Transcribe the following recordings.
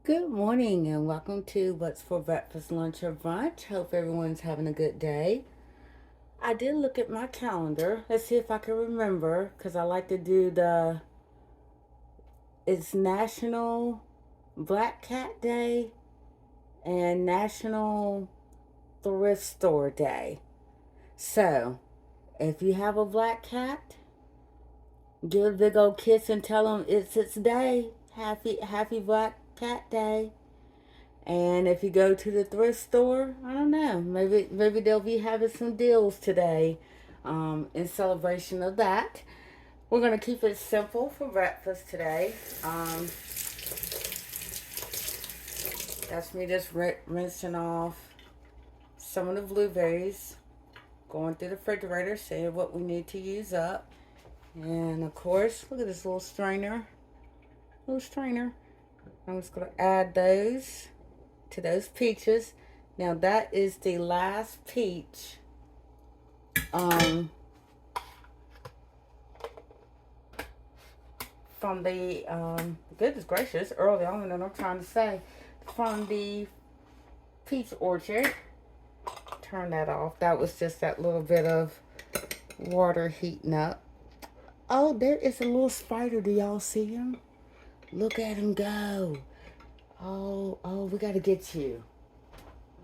Good morning and welcome to What's for Breakfast, Lunch, or Brunch. Hope everyone's having a good day. I did look at my calendar. Let's see if I can remember because I like to do it's National Black Cat Day and National Thrift Store Day. So, if you have a black cat, give it a big old kiss and tell them it's its day. Happy Black Cat Day. And if you go to the thrift store, I don't know, maybe they'll be having some deals today, in celebration of that. We're gonna keep it simple for breakfast today. That's me just rinsing off some of the blueberries, going through the refrigerator, seeing what we need to use up, and of course, look at this little strainer. I'm just gonna add those to those peaches. Now that is the last peach um, from the goodness gracious, early on, and I'm trying to say from the peach orchard. Turn that off. That was just that little bit of water heating up. Oh, there is a little spider. Do y'all see him? Look at him go. Oh, we gotta get you.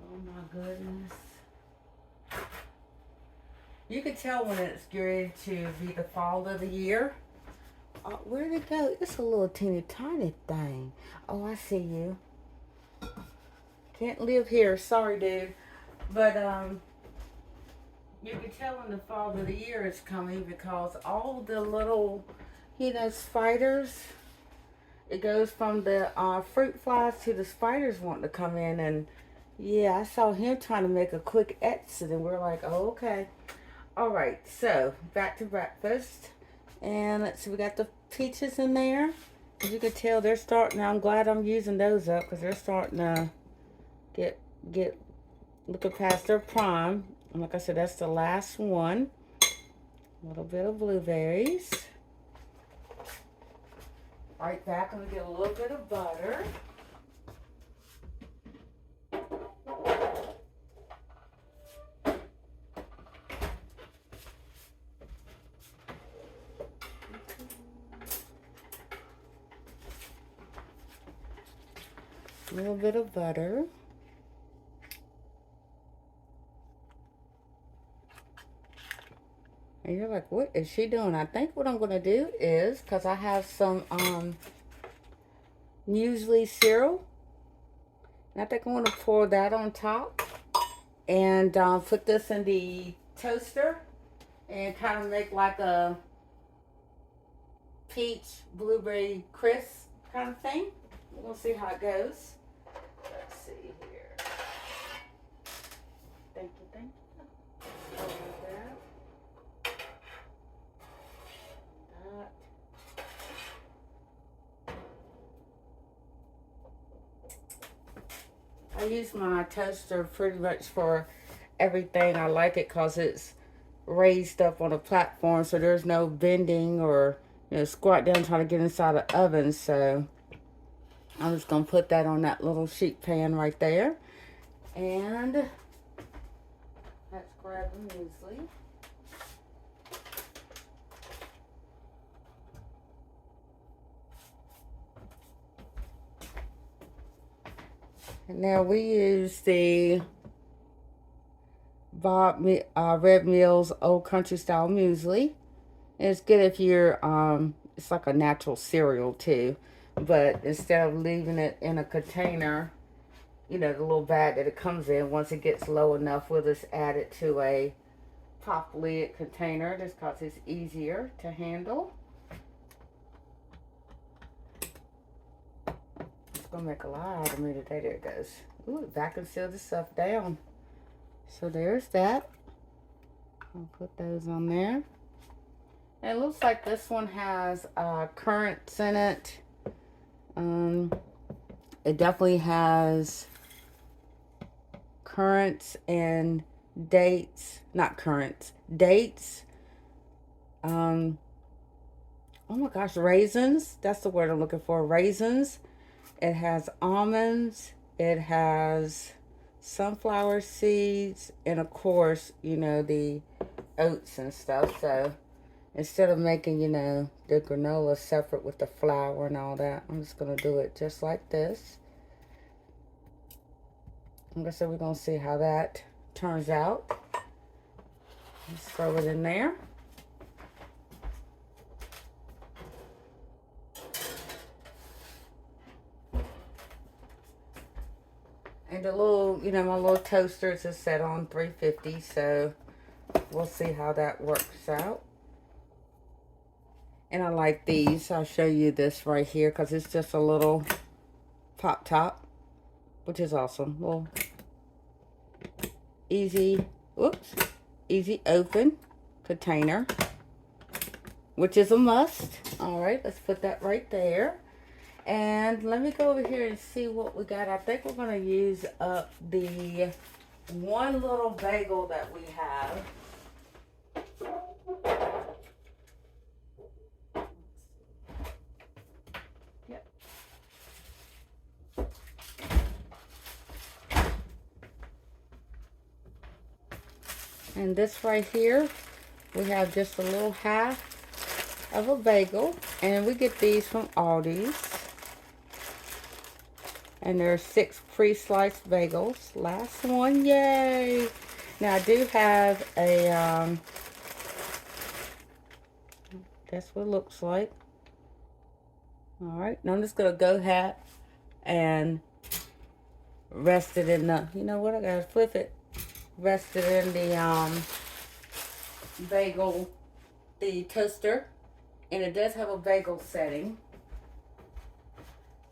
Oh my goodness. You can tell when it's ready to be the fall of the year. Where'd it go? It's a little teeny tiny thing. Oh, I see you. Can't live here. Sorry, dude. But you can tell when the fall of the year is coming because all the little, spiders. It goes from the fruit flies to the spiders wanting to come in, and yeah, I saw him trying to make a quick exit, and we're like, oh, okay. All right, so back to breakfast. And let's see, we got the peaches in there. As you can tell, they're starting. I'm glad I'm using those up because they're starting to get looking past their prime. And like I said, that's the last one. A little bit of blueberries. Right back, I'm gonna get a little bit of butter. A little bit of butter. And you're like, what is she doing? I think what I'm going to do is, because I have some muesli cereal, and I think I'm going to pour that on top and put this in the toaster and kind of make like a peach blueberry crisp kind of thing. We'll see how it goes. Let's see here. Thank you. I use my toaster pretty much for everything. I like it because it's raised up on a platform, so there's no bending or squat down trying to get inside the oven. So I'm just gonna put that on that little sheet pan right there, and let's grab the muesli. And now we use the Red Mill's Old Country Style Muesli. And it's good if you're, it's like a natural cereal too. But instead of leaving it in a container, the little bag that it comes in, once it gets low enough, we'll just add it to a pop lid container just because it's easier to handle. It's going to make a lot out of me today. There it goes. Ooh, back and seal this stuff down. So there's that. I'll put those on there. And it looks like this one has currants in it. It definitely has currants and dates. Not currants. Dates. Oh my gosh, raisins. That's the word I'm looking for. Raisins. It has almonds, it has sunflower seeds, and of course, you know, the oats and stuff. So instead of making, you know, the granola separate with the flour and all that, I'm just going to do it just like this. Like I said, we're going to see how that turns out. Let's throw it in there. And the little, you know, my little toaster is set on 350, so we'll see how that works out. And I like these. I'll show you this right here because it's just a little pop top, which is awesome. Well, easy, whoops, easy open container, which is a must. All right, let's put that right there. And let me go over here and see what we got. I think we're going to use up the one little bagel that we have. Yep. And this right here, we have just a little half of a bagel. And we get these from Aldi's. And there are 6 pre-sliced bagels. Last one, yay! Now I do have a, that's what it looks like. Alright, now I'm just going to go ahead and rest it in the, you know what, I gotta flip it. Rest it in the, bagel, the toaster. And it does have a bagel setting.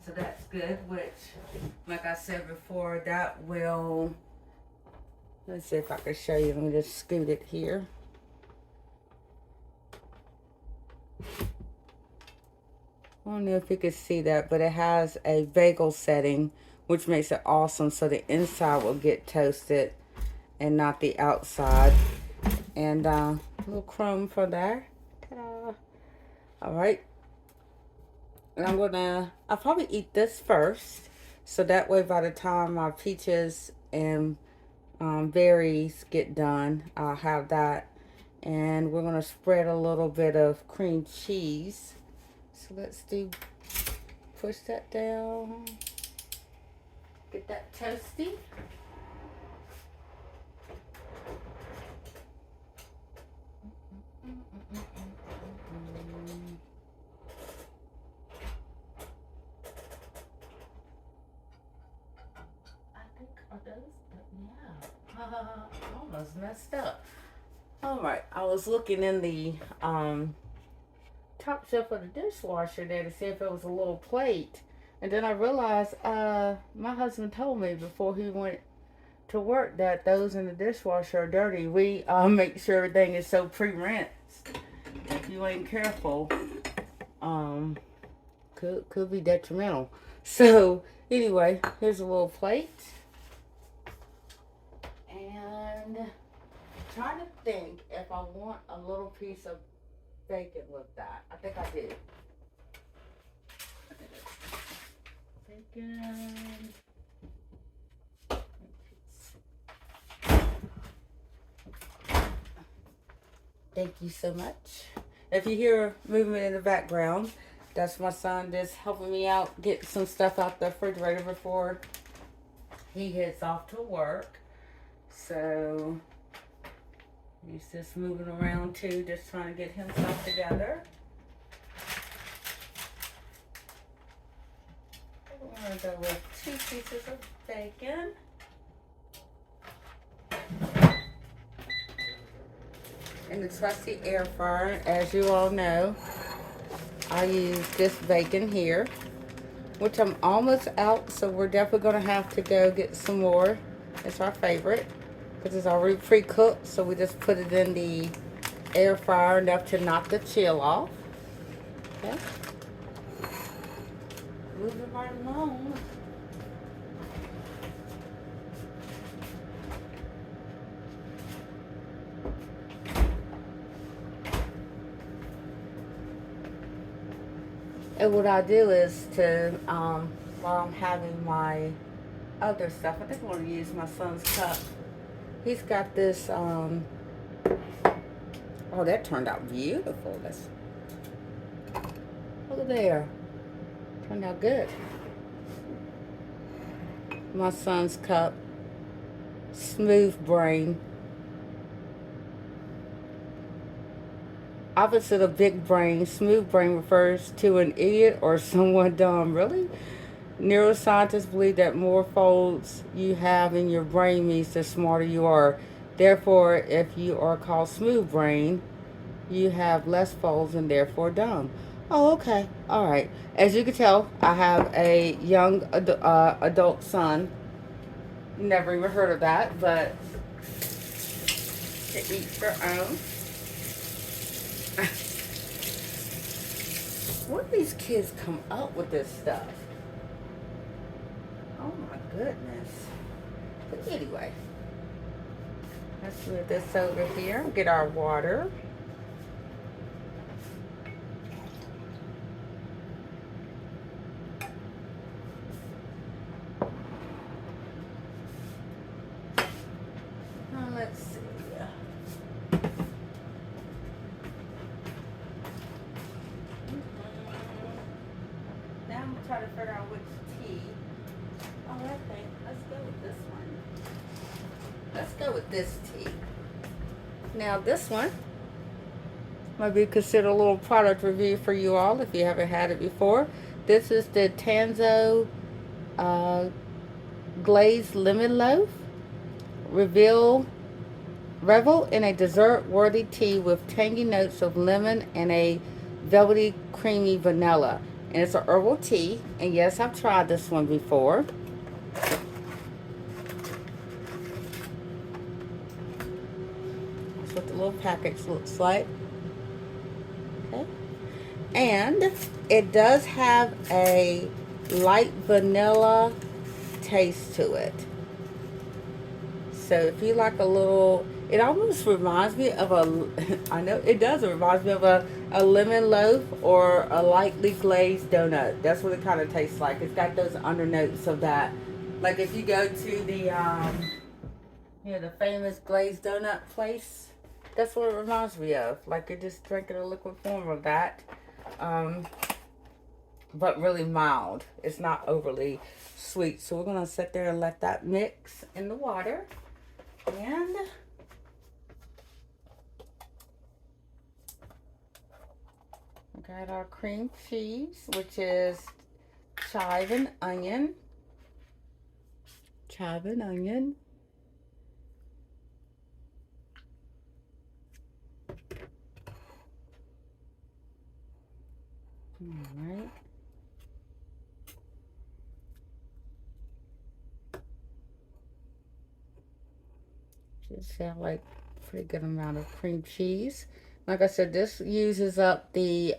So that's good, which, like I said before, that will, let's see if I can show you. Let me just scoot it here. I don't know if you can see that, but it has a bagel setting, which makes it awesome. So the inside will get toasted and not the outside. And a little crumb for there. Ta-da! All right. And I'll probably eat this first. So that way by the time my peaches and berries get done, I'll have that. And we're going to spread a little bit of cream cheese. So let's push that down. Get that toasty. Almost messed up. All right, I was looking in the top shelf of the dishwasher there to see if it was a little plate, and then I realized my husband told me before he went to work that those in the dishwasher are dirty. We make sure everything is so pre-rinsed. If you ain't careful, could be detrimental. So anyway, here's a little plate. And I'm trying to think if I want a little piece of bacon with that. I think I do. Bacon. Thank you so much. If you hear movement in the background, that's my son just helping me out, get some stuff out the refrigerator before he heads off to work. So he's just moving around too, just trying to get himself together. We're going to go with 2 pieces of bacon. In the trusty air fryer, as you all know, I use this bacon here, which I'm almost out, so we're definitely going to have to go get some more. It's our favorite because it's already pre-cooked, so we just put it in the air fryer enough to knock the chill off. Okay. Moving right along. And what I do is to while I'm having my other stuff. I think I'm going to use my son's cup. He's got this, oh, that turned out beautiful. That's, look at there. Turned out good. My son's cup. Smooth brain. Opposite of big brain, smooth brain refers to an idiot or someone dumb. Really? Neuroscientists believe that more folds you have in your brain means the smarter you are. Therefore, if you are called smooth brain, you have less folds and therefore dumb. Oh, okay. All right. As you can tell, I have a young adult son. Never even heard of that, but to each their own. Where do these kids come up with this stuff? Oh my goodness. But anyway, let's move this over here. Get our water. Now let's see. Now I'm trying to figure out which tea. Oh, I think let's go with this one. Let's go with this tea. Now this one might be considered a little product review for you all if you haven't had it before. This is the Tanzo glazed lemon loaf. Revel in a dessert-worthy tea with tangy notes of lemon and a velvety, creamy vanilla. And it's a herbal tea. And yes, I've tried this one before. That's what the little package looks like. Okay. And it does have a light vanilla taste to it. So if you like a little, it almost reminds me of I know it does, it reminds me of a lemon loaf or a lightly glazed donut. That's what it kind of tastes like. It's got those undernotes of that. Like if you go to the, the famous glazed donut place, that's what it reminds me of. Like you're just drinking a liquid form of that. But really mild. It's not overly sweet. So we're going to sit there and let that mix in the water. And we got our cream cheese, which is chive and onion. Chive and onion. All right. Just have like pretty good amount of cream cheese. Like I said, this uses up the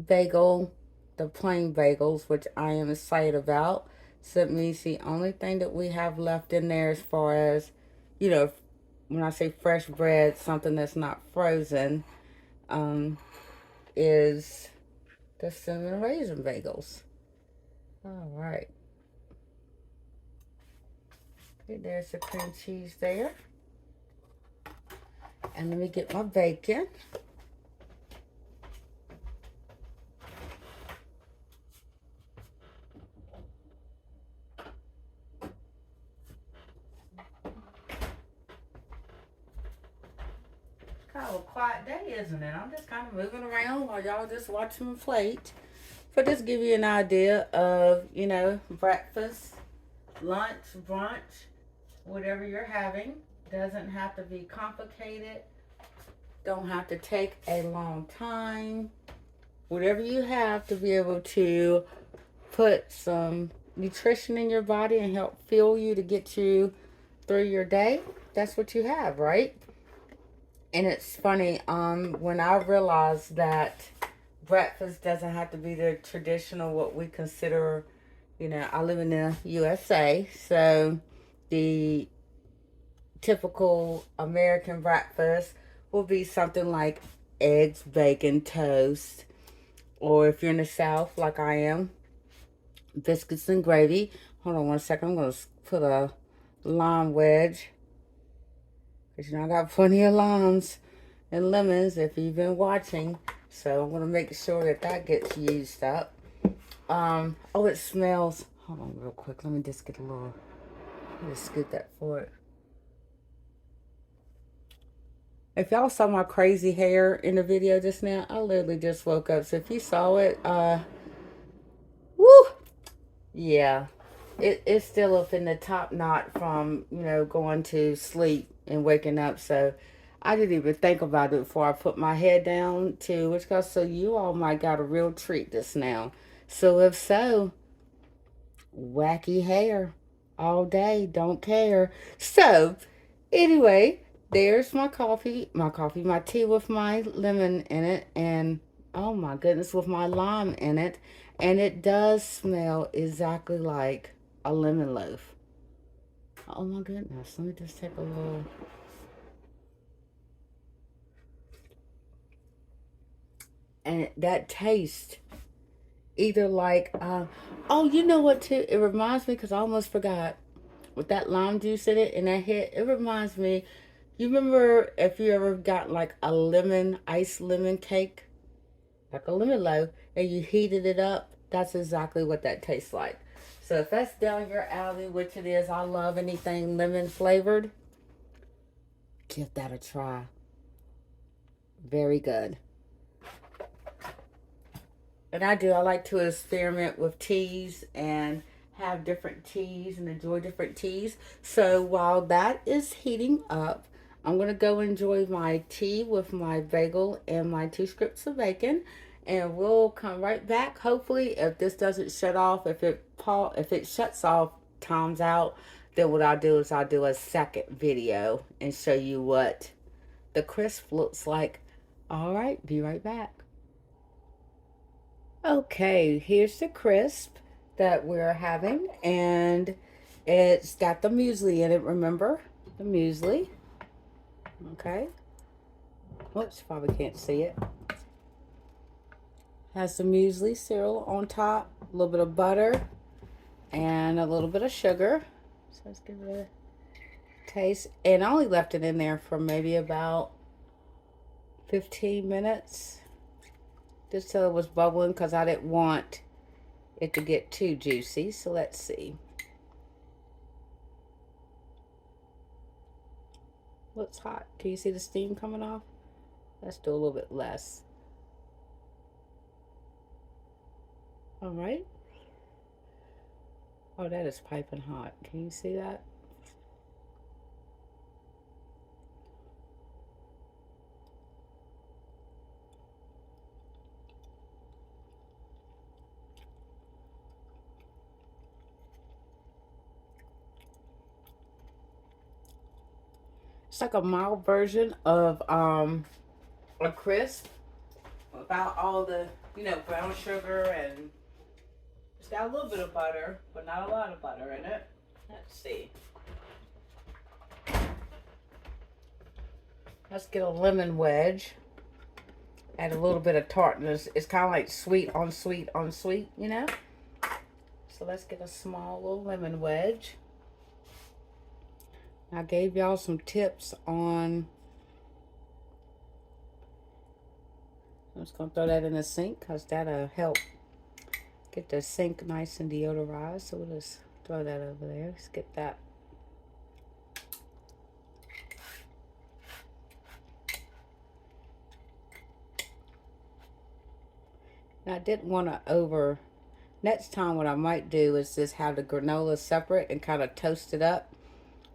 bagel, the plain bagels, which I am excited about. So that means the only thing that we have left in there as far as, when I say fresh bread, something that's not frozen, is the cinnamon raisin bagels. All right. Okay, there's the cream cheese there. And let me get my bacon. Kind of a quiet day, isn't it? I'm just kind of moving around while y'all just watching my plate. So just give you an idea of, breakfast, lunch, brunch, whatever you're having. Doesn't have to be complicated. Don't have to take a long time. Whatever you have to be able to put some nutrition in your body and help fuel you to get you through your day, that's what you have, right? And it's funny, when I realized that breakfast doesn't have to be the traditional, what we consider, I live in the USA, so the typical American breakfast will be something like eggs, bacon, toast, or if you're in the South like I am, biscuits and gravy. Hold on one second. I'm going to put a lime wedge. Because you know I got plenty of limes and lemons if you've been watching. So I'm going to make sure that that gets used up. Oh, it smells. Hold on real quick. Let me just get a little, let me scoot that for it. If y'all saw my crazy hair in the video just now, I literally just woke up. So if you saw it, woo, yeah, it's still up in the top knot from, you know, going to sleep and waking up. So I didn't even think about it before I put my head down to which goes, so you all might got a real treat just now. So if so, wacky hair all day, don't care. So anyway, there's my tea with my lemon in it, and oh my goodness, with my lime in it, and it does smell exactly like a lemon loaf. Oh my goodness, let me just take a little. And that taste either like oh, you know what too, it reminds me, because I almost forgot, with that lime juice in it and that hit, it reminds me, you remember if you ever got like a lemon, iced lemon cake, like a lemon loaf, and you heated it up? That's exactly what that tastes like. So if that's down your alley, which it is, I love anything lemon flavored, give that a try. Very good. And I like to experiment with teas and have different teas and enjoy different teas. So while that is heating up, I'm going to go enjoy my tea with my bagel and my 2 strips of bacon. And we'll come right back. Hopefully, if this doesn't shut off, if it shuts off, times out, then what I'll do is I'll do a second video and show you what the crisp looks like. All right, be right back. Okay, here's the crisp that we're having, and it's got the muesli in it, remember? The muesli. Okay. Oops, probably can't see it. Has the muesli cereal on top, a little bit of butter, and a little bit of sugar. So let's give it a taste. And I only left it in there for maybe about 15 minutes. Just till it was bubbling, because I didn't want it to get too juicy. So let's see. Looks hot. Can you see the steam coming off? Let's do a little bit less. All right. Oh, that is piping hot. Can you see that? It's like a mild version of a crisp without all the, you know, brown sugar, and it's got a little bit of butter, but not a lot of butter in it. Let's see. Let's get a lemon wedge. Add a little bit of tartness. It's kind of like sweet on sweet on sweet, you know? So let's get a small little lemon wedge. I gave y'all some tips on, I'm just going to throw that in the sink because that'll help get the sink nice and deodorized. So we'll just throw that over there. Let's get that. And I didn't want to next time what I might do is just have the granola separate and kind of toast it up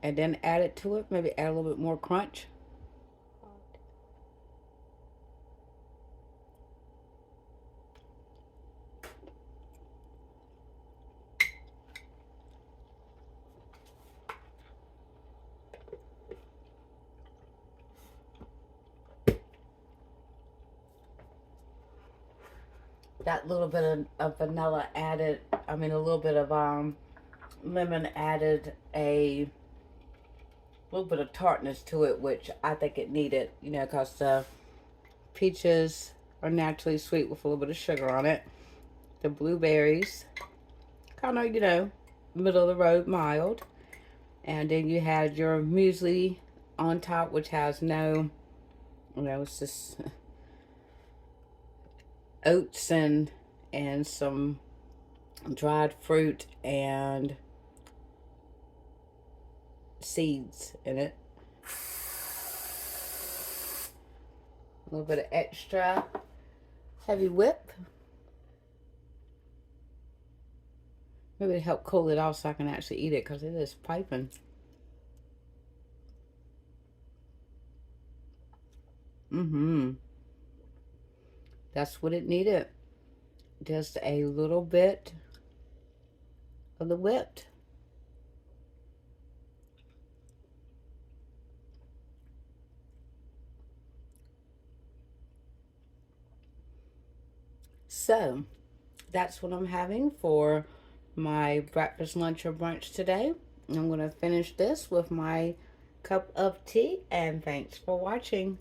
and then add it to it. Maybe add a little bit more crunch. That little bit of vanilla added, I mean a little bit of lemon added a little bit of tartness to it, which I think it needed, you know, because the peaches are naturally sweet with a little bit of sugar on it. The blueberries kind of, you know, middle of the road, mild. And then you have your muesli on top, which has no, you know, it's just oats and some dried fruit and seeds in it. A little bit of extra heavy whip. Maybe to help cool it off so I can actually eat it because it is piping. That's what it needed. Just a little bit of the whipped. So, that's what I'm having for my breakfast, lunch, or brunch today. I'm going to finish this with my cup of tea, and thanks for watching.